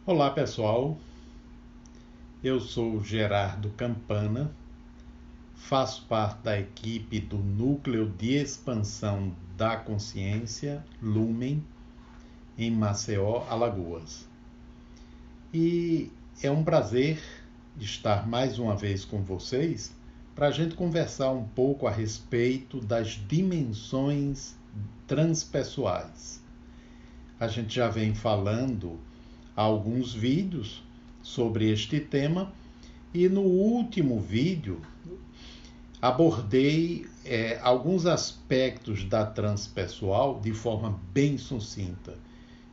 Olá pessoal, eu sou Gerardo Campana, faço parte da equipe do Núcleo de Expansão da Consciência, Lumen, em Maceió, Alagoas. E é um prazer estar mais uma vez com vocês para a gente conversar um pouco a respeito das dimensões transpessoais. A gente já vem falando alguns vídeos sobre este tema e no último vídeo abordei alguns aspectos da transpessoal de forma bem sucinta.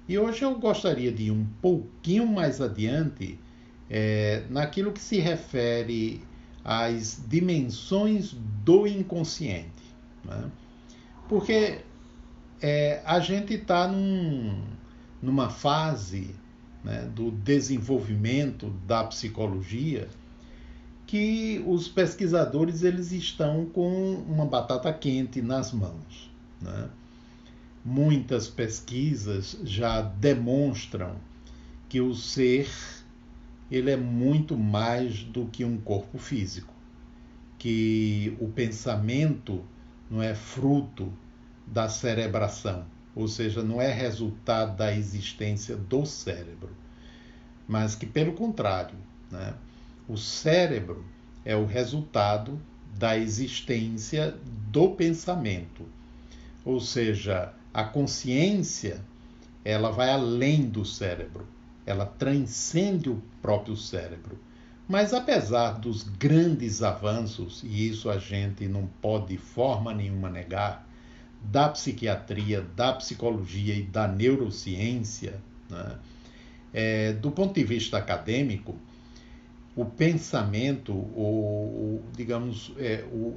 E hoje eu gostaria de ir um pouquinho mais adiante naquilo que se refere às dimensões do inconsciente, né? Porque a gente está numa fase, né, do desenvolvimento da psicologia que os pesquisadores eles estão com uma batata quente nas mãos, né? Muitas pesquisas já demonstram que o ser ele é muito mais do que um corpo físico, que o pensamento não é fruto da cerebração, ou seja, não é resultado da existência do cérebro, mas que, pelo contrário, né, o cérebro é o resultado da existência do pensamento, ou seja, a consciência ela vai além do cérebro, ela transcende o próprio cérebro. Mas apesar dos grandes avanços, e isso a gente não pode de forma nenhuma negar, da psiquiatria, da psicologia e da neurociência, né? Do ponto de vista acadêmico, o pensamento, digamos,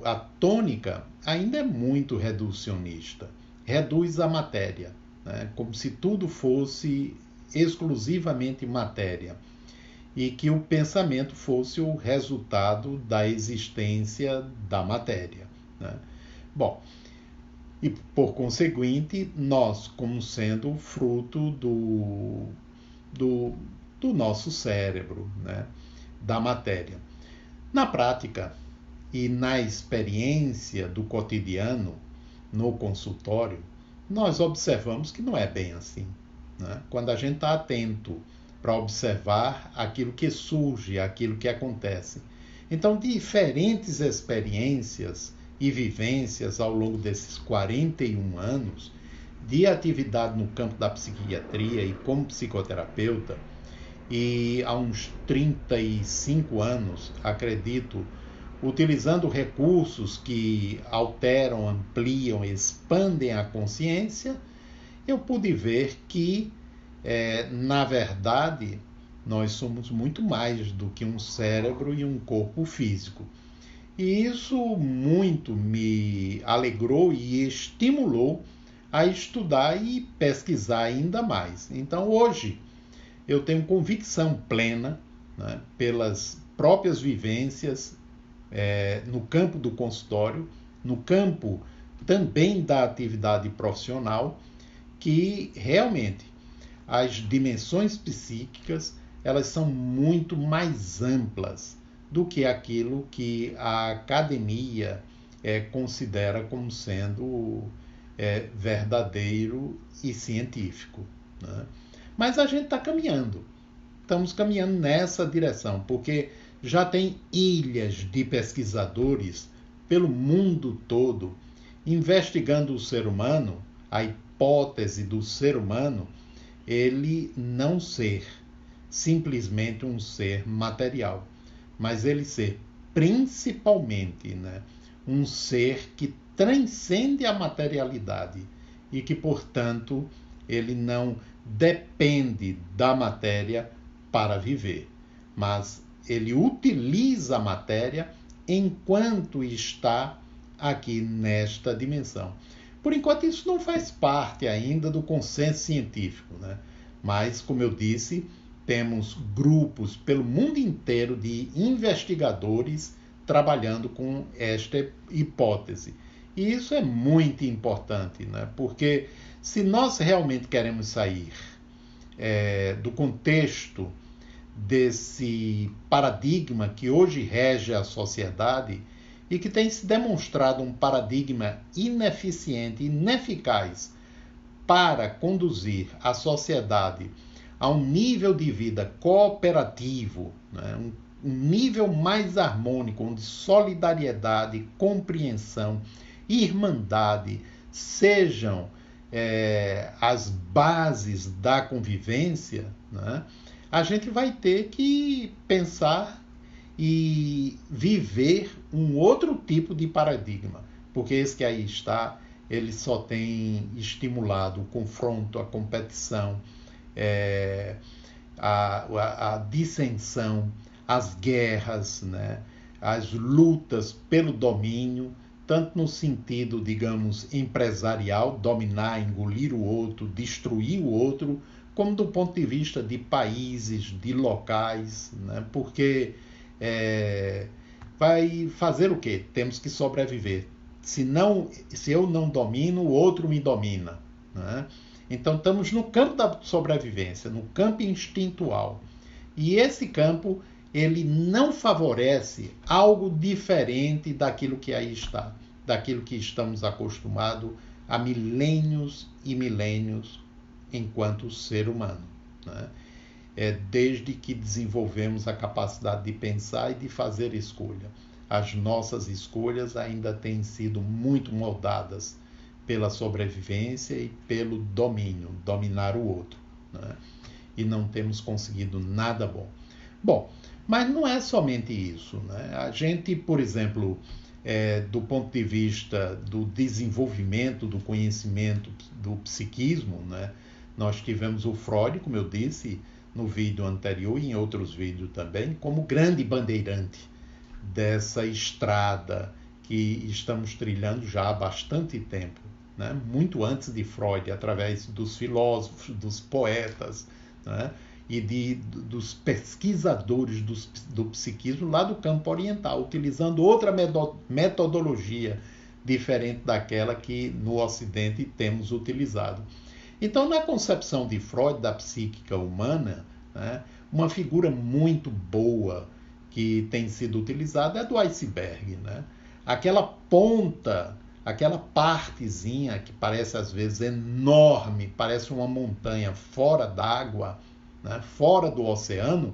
a tônica ainda é muito reducionista. Reduz a matéria, né? Como se tudo fosse exclusivamente matéria e que o pensamento fosse o resultado da existência da matéria, né? Bom, e por conseguinte, nós, como sendo fruto do nosso cérebro, né, da matéria. Na prática e na experiência do cotidiano, no consultório, nós observamos que não é bem assim, né? Quando a gente está atento para observar aquilo que surge, aquilo que acontece. Então, diferentes experiências e vivências ao longo desses 41 anos de atividade no campo da psiquiatria e como psicoterapeuta, e há uns 35 anos, acredito, utilizando recursos que alteram, ampliam, expandem a consciência, eu pude ver que, na verdade, nós somos muito mais do que um cérebro e um corpo físico. E isso muito me alegrou e estimulou a estudar e pesquisar ainda mais. Então, hoje, eu tenho convicção plena, né, pelas próprias vivências no campo do consultório, no campo também da atividade profissional, que realmente as dimensões psíquicas elas são muito mais amplas do que aquilo que a academia considera como sendo verdadeiro e científico, né? Mas a gente está caminhando, estamos caminhando nessa direção, porque já tem ilhas de pesquisadores pelo mundo todo investigando o ser humano, a hipótese do ser humano, ele não ser simplesmente um ser material, mas ele ser principalmente, né, um ser que transcende a materialidade e que, portanto, ele não depende da matéria para viver, mas ele utiliza a matéria enquanto está aqui nesta dimensão. Por enquanto, isso não faz parte ainda do consenso científico, né? Mas, como eu disse, temos grupos pelo mundo inteiro de investigadores trabalhando com esta hipótese. E isso é muito importante, né? Porque se nós realmente queremos sair do contexto desse paradigma que hoje rege a sociedade e que tem se demonstrado um paradigma ineficiente, ineficaz para conduzir a sociedade a um nível de vida cooperativo, né? Um nível mais harmônico, onde solidariedade, compreensão, irmandade sejam as bases da convivência, né? A gente vai ter que pensar e viver um outro tipo de paradigma, porque esse que aí está, ele só tem estimulado o confronto, a competição, a dissensão, as guerras, né? As lutas pelo domínio, tanto no sentido, digamos, empresarial, dominar, engolir o outro, destruir o outro, como do ponto de vista de países, de locais, né? Porque vai fazer o quê? Temos que sobreviver. Se eu não domino, o outro me domina, né? Então estamos no campo da sobrevivência, no campo instintual. E esse campo, ele não favorece algo diferente daquilo que aí está, daquilo que estamos acostumados há milênios e milênios enquanto ser humano, né? Desde que desenvolvemos a capacidade de pensar e de fazer escolha. As nossas escolhas ainda têm sido muito moldadas pela sobrevivência e pelo domínio, dominar o outro, né? E não temos conseguido nada bom. Bom, mas não é somente isso, né? A gente, por exemplo, do ponto de vista do desenvolvimento do conhecimento do psiquismo, né? Nós tivemos o Freud, como eu disse no vídeo anterior e em outros vídeos também, como grande bandeirante dessa estrada que estamos trilhando já há bastante tempo, né? Muito antes de Freud, através dos filósofos, dos poetas, né? E dos pesquisadores do psiquismo lá do campo oriental, utilizando outra metodologia diferente daquela que no Ocidente temos utilizado. Então, na concepção de Freud da psíquica humana, né, uma figura muito boa que tem sido utilizada é do iceberg, né? Aquela ponta, aquela partezinha que parece às vezes enorme, parece uma montanha fora d'água, né, fora do oceano,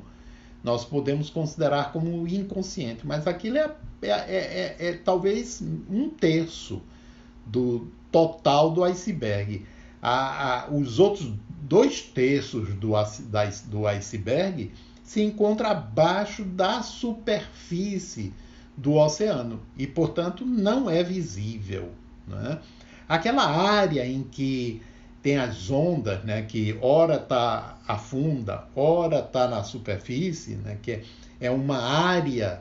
nós podemos considerar como inconsciente, mas aquilo é talvez 1/3 do total do iceberg. Os outros 2/3 do iceberg se encontram abaixo da superfície do oceano e, portanto, não é visível, né? Aquela área em que tem as ondas, né, que ora está afunda, ora está na superfície, né, que é uma área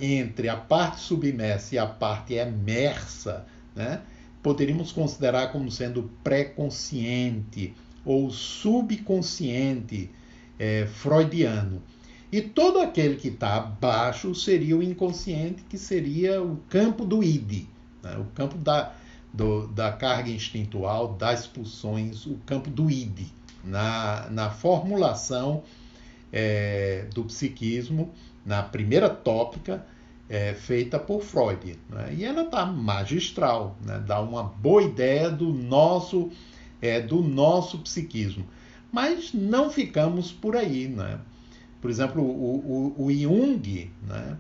entre a parte submersa e a parte emersa, né, poderíamos considerar como sendo pré-consciente ou subconsciente freudiano. E todo aquele que está abaixo seria o inconsciente, que seria o campo do id, né, o campo da carga instintual, das pulsões, o campo do id, na formulação do psiquismo, na primeira tópica, feita por Freud, né? E ela está magistral, né? Dá uma boa ideia do nosso psiquismo. Mas não ficamos por aí, né? Por exemplo, o Jung, né,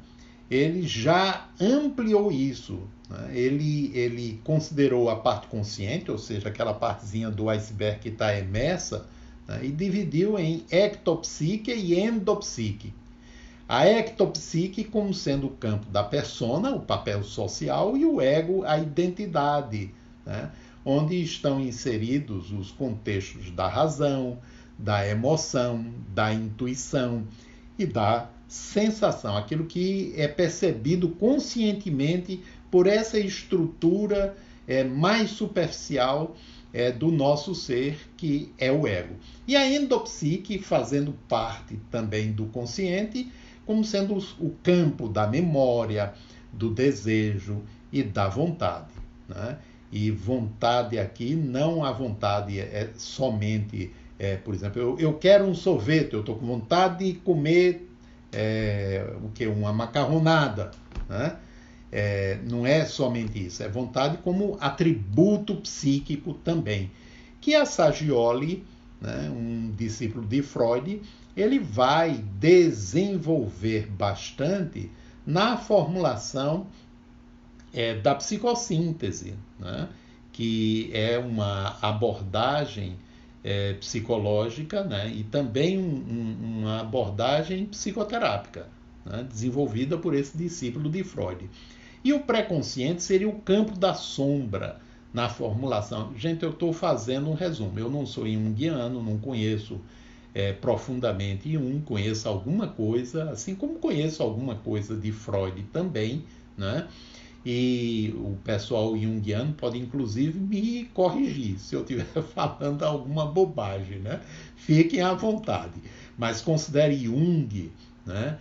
ele já ampliou isso, né? Ele considerou a parte consciente, ou seja, aquela partezinha do iceberg que está emersa, né, e dividiu em ectopsique e endopsique. A ectopsique como sendo o campo da persona, o papel social, e o ego, a identidade, né, onde estão inseridos os contextos da razão, da emoção, da intuição e da sensação, aquilo que é percebido conscientemente por essa estrutura mais superficial do nosso ser, que é o ego. E a endopsique fazendo parte também do consciente, como sendo o campo da memória, do desejo e da vontade, né? E vontade aqui, não a vontade somente Por exemplo, eu quero um sorvete, eu estou com vontade de comer uma macarronada, né? Não é somente isso, é vontade como atributo psíquico também. Que a Saggioli, né, um discípulo de Freud, ele vai desenvolver bastante na formulação da psicossíntese, né, que é uma abordagem psicológica, né, e também uma abordagem psicoterápica, né, desenvolvida por esse discípulo de Freud. E o pré-consciente seria o campo da sombra na formulação. Gente, eu estou fazendo um resumo. Eu não sou junguiano, não conheço profundamente Jung, conheço alguma coisa, assim como conheço alguma coisa de Freud também, né? E o pessoal junguiano pode inclusive me corrigir se eu estiver falando alguma bobagem, né? Fiquem à vontade. Mas considere Jung, né,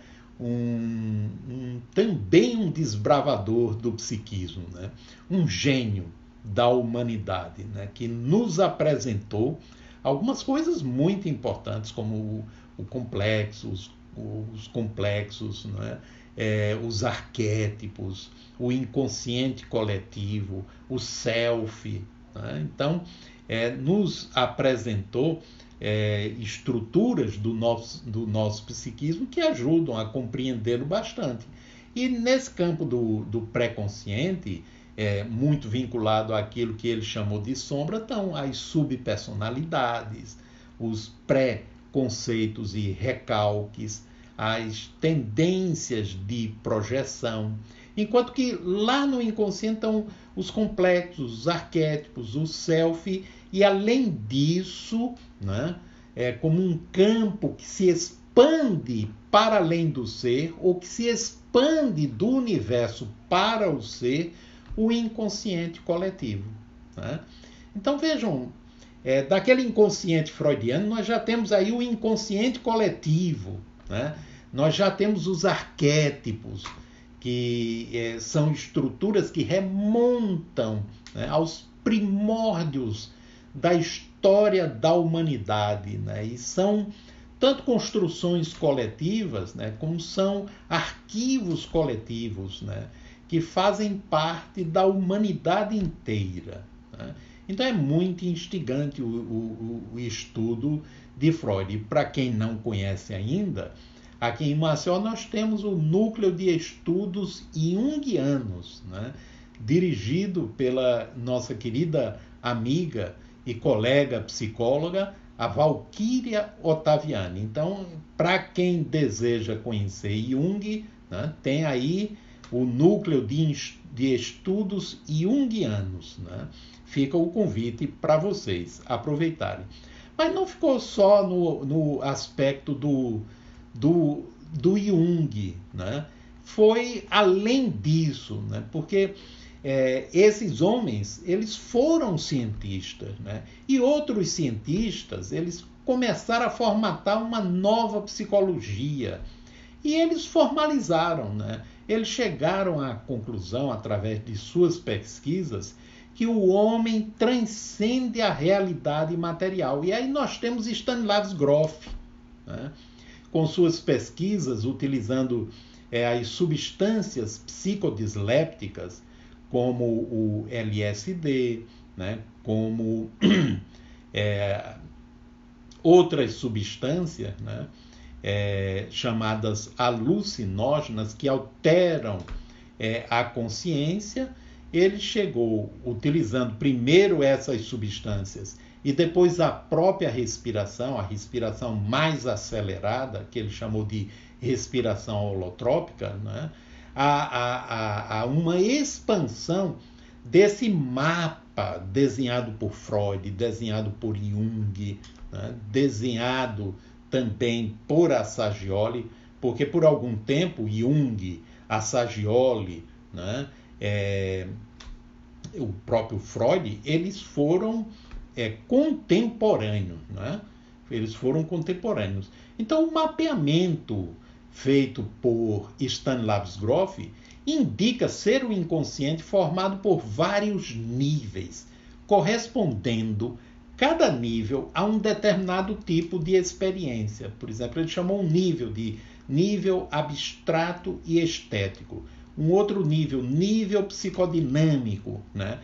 também um desbravador do psiquismo, né? Um gênio da humanidade, né, que nos apresentou algumas coisas muito importantes, como o complexo, os complexos, né, os arquétipos, o inconsciente coletivo, o self. Né? Então, nos apresentou estruturas do nosso psiquismo que ajudam a compreendê-lo bastante. E nesse campo do pré-consciente, muito vinculado àquilo que ele chamou de sombra, estão as subpersonalidades, os pré-conceitos e recalques, as tendências de projeção, enquanto que lá no inconsciente estão os complexos, os arquétipos, o self, e além disso, né, é como um campo que se expande para além do ser, ou que se expande do universo para o ser, o inconsciente coletivo. Né? Então vejam, daquele inconsciente freudiano, nós já temos aí o inconsciente coletivo, né? Nós já temos os arquétipos, que são estruturas que remontam, né, aos primórdios da história da humanidade, né? E são tanto construções coletivas, né, como são arquivos coletivos, né, que fazem parte da humanidade inteira. Né? Então é muito instigante o estudo de Freud. E para quem não conhece ainda, aqui em Maceió nós temos o Núcleo de Estudos Jungianos, né? Dirigido pela nossa querida amiga e colega psicóloga, a Valquíria Ottaviani. Então, para quem deseja conhecer Jung, né, tem aí o Núcleo de Estudos Jungianos. Né? Fica o convite para vocês aproveitarem. Mas não ficou só no aspecto do Jung, né? Foi além disso, né? Porque esses homens, eles foram cientistas, né? E outros cientistas, eles começaram a formatar uma nova psicologia. E eles formalizaram, né? Eles chegaram à conclusão, através de suas pesquisas, que o homem transcende a realidade material. E aí nós temos Stanislav Grof, né? Com suas pesquisas, utilizando as substâncias psicodislépticas, como o LSD, né? Como outras substâncias, né? Chamadas alucinógenas, que alteram a consciência. Ele chegou, utilizando primeiro essas substâncias e depois a própria respiração, a respiração mais acelerada, que ele chamou de respiração holotrópica, né? a uma expansão desse mapa desenhado por Freud, desenhado por Jung, né? Desenhado também por Assagioli, porque por algum tempo Jung, Assagioli, né? O próprio Freud, eles foram contemporâneos, né? Eles foram contemporâneos. Então, o mapeamento feito por Stanislav Grof indica ser o inconsciente formado por vários níveis, correspondendo cada nível há um determinado tipo de experiência. Por exemplo, ele chamou um nível de nível abstrato e estético. Um outro nível, nível psicodinâmico, né?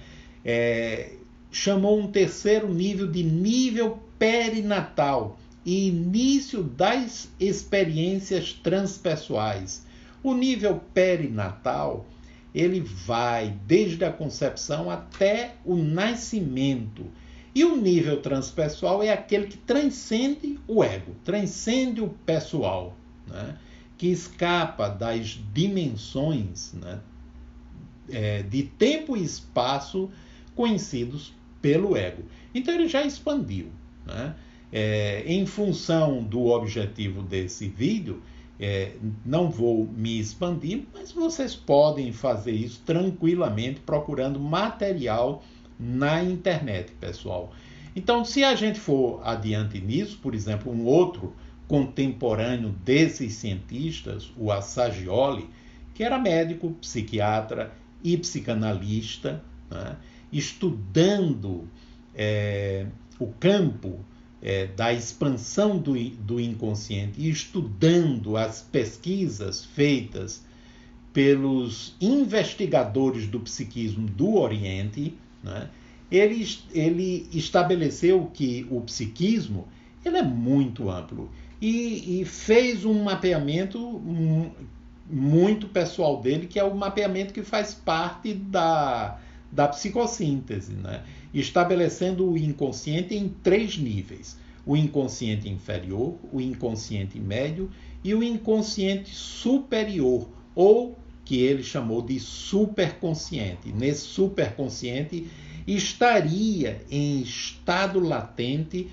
Chamou um terceiro nível de nível perinatal e início das experiências transpessoais. O nível perinatal, ele vai desde a concepção até o nascimento. E o nível transpessoal é aquele que transcende o ego, transcende o pessoal, né? Que escapa das dimensões, né, de tempo e espaço conhecidos pelo ego. Então ele já expandiu, né? Em função do objetivo desse vídeo, não vou me expandir, mas vocês podem fazer isso tranquilamente procurando material na internet, pessoal. Então, se a gente for adiante nisso, por exemplo, um outro contemporâneo desses cientistas, o Assagioli, que era médico, psiquiatra e psicanalista, né, estudando o campo da expansão do inconsciente e estudando as pesquisas feitas pelos investigadores do psiquismo do Oriente, né, ele estabeleceu que o psiquismo ele é muito amplo e fez um mapeamento muito pessoal dele, que é o mapeamento que faz parte da psicossíntese, né? Estabelecendo o inconsciente em 3 níveis: o inconsciente inferior, o inconsciente médio e o inconsciente superior, ou que ele chamou de superconsciente. Nesse superconsciente estaria em estado latente,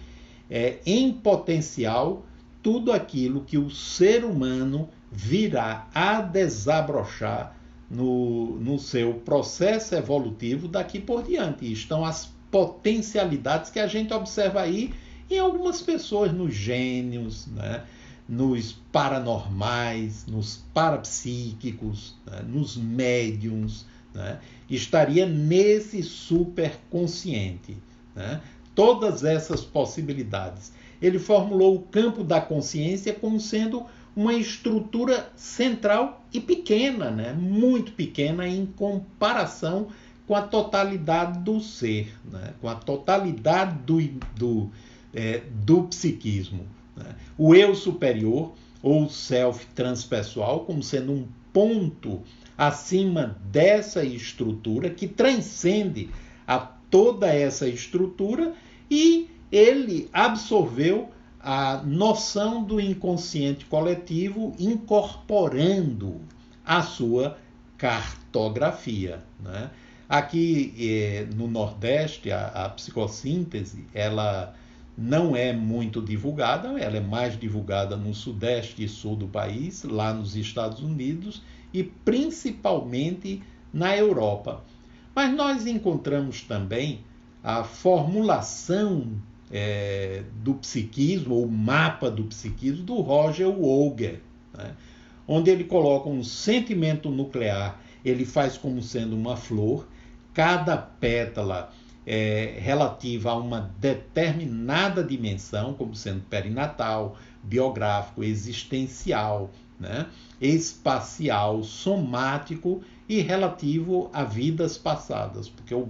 em potencial, tudo aquilo que o ser humano virá a desabrochar no seu processo evolutivo daqui por diante. Estão as potencialidades que a gente observa aí em algumas pessoas, nos gênios, né? Nos paranormais, nos parapsíquicos, né? Nos médiums, né? Estaria nesse superconsciente, né? Todas essas possibilidades. Ele formulou o campo da consciência como sendo uma estrutura central e pequena, né? Muito pequena em comparação com a totalidade do ser, né? Com a totalidade do psiquismo, né? O eu superior, ou self transpessoal, como sendo um ponto acima dessa estrutura que transcende a toda essa estrutura, e ele absorveu a noção do inconsciente coletivo, incorporando a sua cartografia, né? Aqui no Nordeste, a psicossíntese, ela não é muito divulgada, ela é mais divulgada no Sudeste e Sul do país, lá nos Estados Unidos e principalmente na Europa. Mas nós encontramos também a formulação do psiquismo, ou mapa do psiquismo, do Roger Wolger, né? Onde ele coloca um sentimento nuclear, ele faz como sendo uma flor, cada pétala relativa a uma determinada dimensão, como sendo perinatal, biográfico, existencial, né? Espacial, somático e relativo a vidas passadas, porque o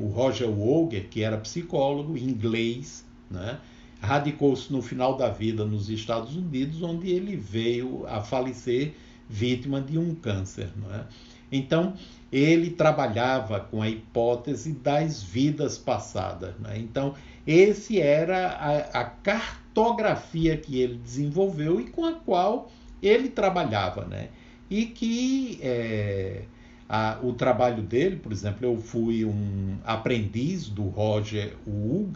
Roger Wolger, que era psicólogo inglês, né, radicou-se no final da vida nos Estados Unidos, onde ele veio a falecer vítima de um câncer, né? Então, ele trabalhava com a hipótese das vidas passadas, né? Então, esse era a cartografia que ele desenvolveu e com a qual ele trabalhava, né? E que o trabalho dele, por exemplo, eu fui um aprendiz do Roger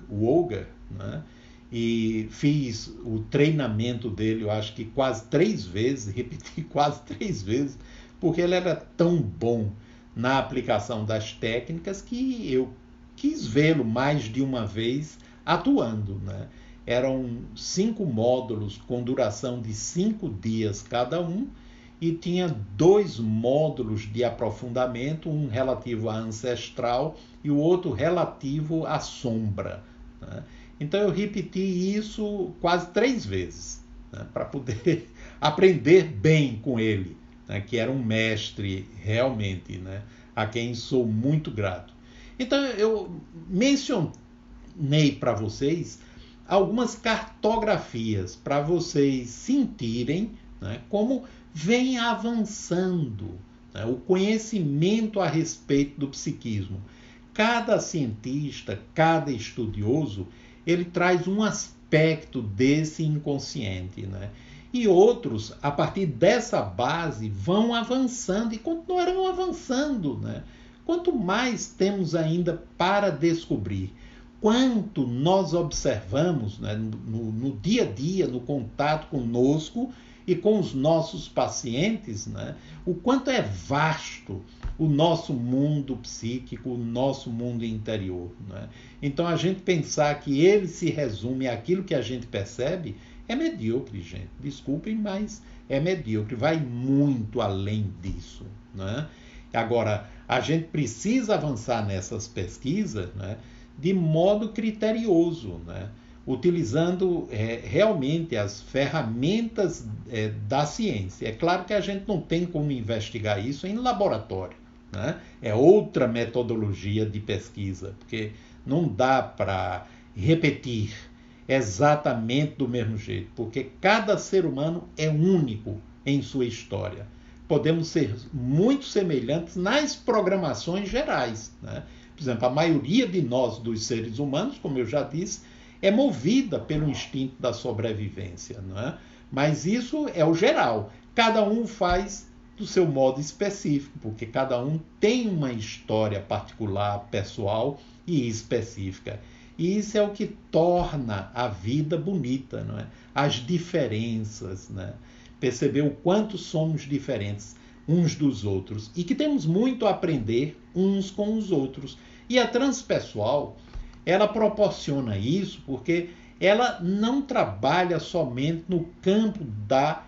Wolger, né? E fiz o treinamento dele, eu acho que quase 3 vezes, repeti quase 3 vezes, porque ele era tão bom na aplicação das técnicas que eu quis vê-lo mais de uma vez atuando, né? Eram 5 módulos com duração de 5 dias cada um, e tinha 2 módulos de aprofundamento, um relativo à ancestral e o outro relativo à sombra, né? Então eu repeti isso quase 3 vezes, né, para poder aprender bem com ele, né, que era um mestre realmente, né, a quem sou muito grato. Então eu mencionei para vocês algumas cartografias para vocês sentirem, né, como vem avançando, né, o conhecimento a respeito do psiquismo. Cada cientista, cada estudioso, ele traz um aspecto desse inconsciente, né? E outros, a partir dessa base, vão avançando e continuarão avançando, né? Quanto mais temos ainda para descobrir, quanto nós observamos, né, no dia a dia, no contato conosco e com os nossos pacientes, né, o quanto é vasto o nosso mundo psíquico, o nosso mundo interior, né? Então a gente pensar que ele se resume àquilo que a gente percebe é medíocre, gente. Desculpem, mas é medíocre. Vai muito além disso, né? Agora, a gente precisa avançar nessas pesquisas, né, de modo criterioso, né, utilizando realmente as ferramentas da ciência. É claro que a gente não tem como investigar isso em laboratório, né? É outra metodologia de pesquisa, porque não dá para repetir exatamente do mesmo jeito, porque cada ser humano é único em sua história. Podemos ser muito semelhantes nas programações gerais, né? Por exemplo, a maioria de nós, dos seres humanos, como eu já disse, é movida pelo instinto da sobrevivência, não é? Mas isso é o geral. Cada um faz do seu modo específico, porque cada um tem uma história particular, pessoal e específica. E isso é o que torna a vida bonita, não é? As diferenças, né? Perceber o quanto somos diferentes uns dos outros e que temos muito a aprender uns com os outros. E a transpessoal, ela proporciona isso porque ela não trabalha somente no campo da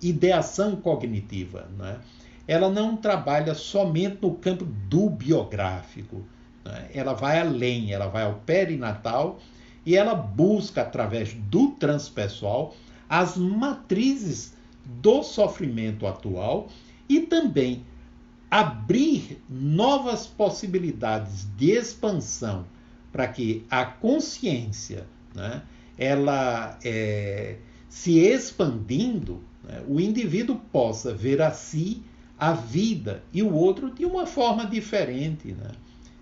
ideação cognitiva, né? Ela não trabalha somente no campo do biográfico, né? Ela vai além, ela vai ao perinatal e ela busca, através do transpessoal, as matrizes do sofrimento atual e também abrir novas possibilidades de expansão para que a consciência, né, ela se expandindo, né, o indivíduo possa ver a si, a vida e o outro de uma forma diferente, né,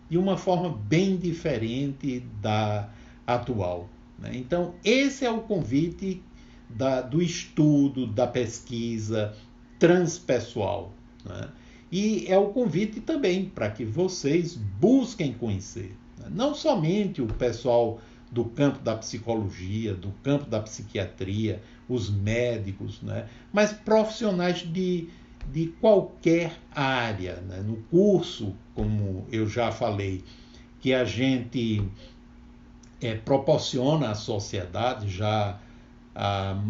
de uma forma bem diferente da atual, né? Então, esse é o convite do estudo, da pesquisa transpessoal, né? E é o convite também para que vocês busquem conhecer, né? Não somente o pessoal do campo da psicologia, do campo da psiquiatria, os médicos, né? Mas profissionais de qualquer área, né? No curso, como eu já falei, que a gente proporciona à sociedade já há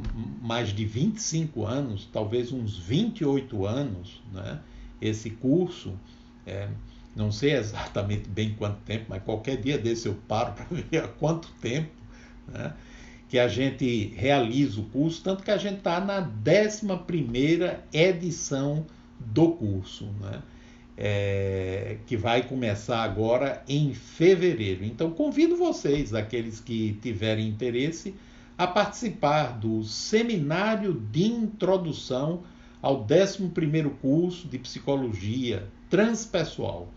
mais de 25 anos, talvez uns 28 anos, né? Esse curso, não sei exatamente bem quanto tempo, mas qualquer dia desse eu paro para ver há quanto tempo, né, que a gente realiza o curso, tanto que a gente está na 11ª edição do curso, né? Que vai começar agora em fevereiro. Então convido vocês, aqueles que tiverem interesse, a participar do Seminário de Introdução ao 11º curso de Psicologia Transpessoal,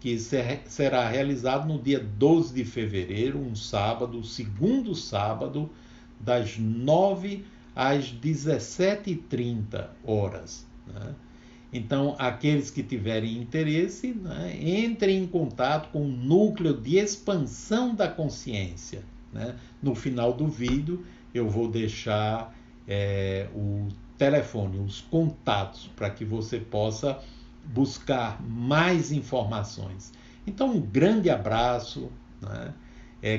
que será realizado no dia 12 de fevereiro, um sábado, segundo sábado, das 9 às 17h30 horas, né? Então, aqueles que tiverem interesse, né, entrem em contato com o Núcleo de Expansão da Consciência, né? No final do vídeo, eu vou deixar o telefone, os contatos, para que você possa buscar mais informações. Então, um grande abraço, né?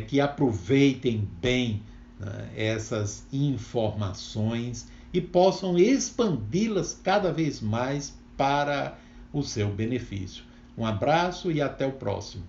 Que aproveitem bem, né, essas informações e possam expandi-las cada vez mais para o seu benefício. Um abraço e até o próximo.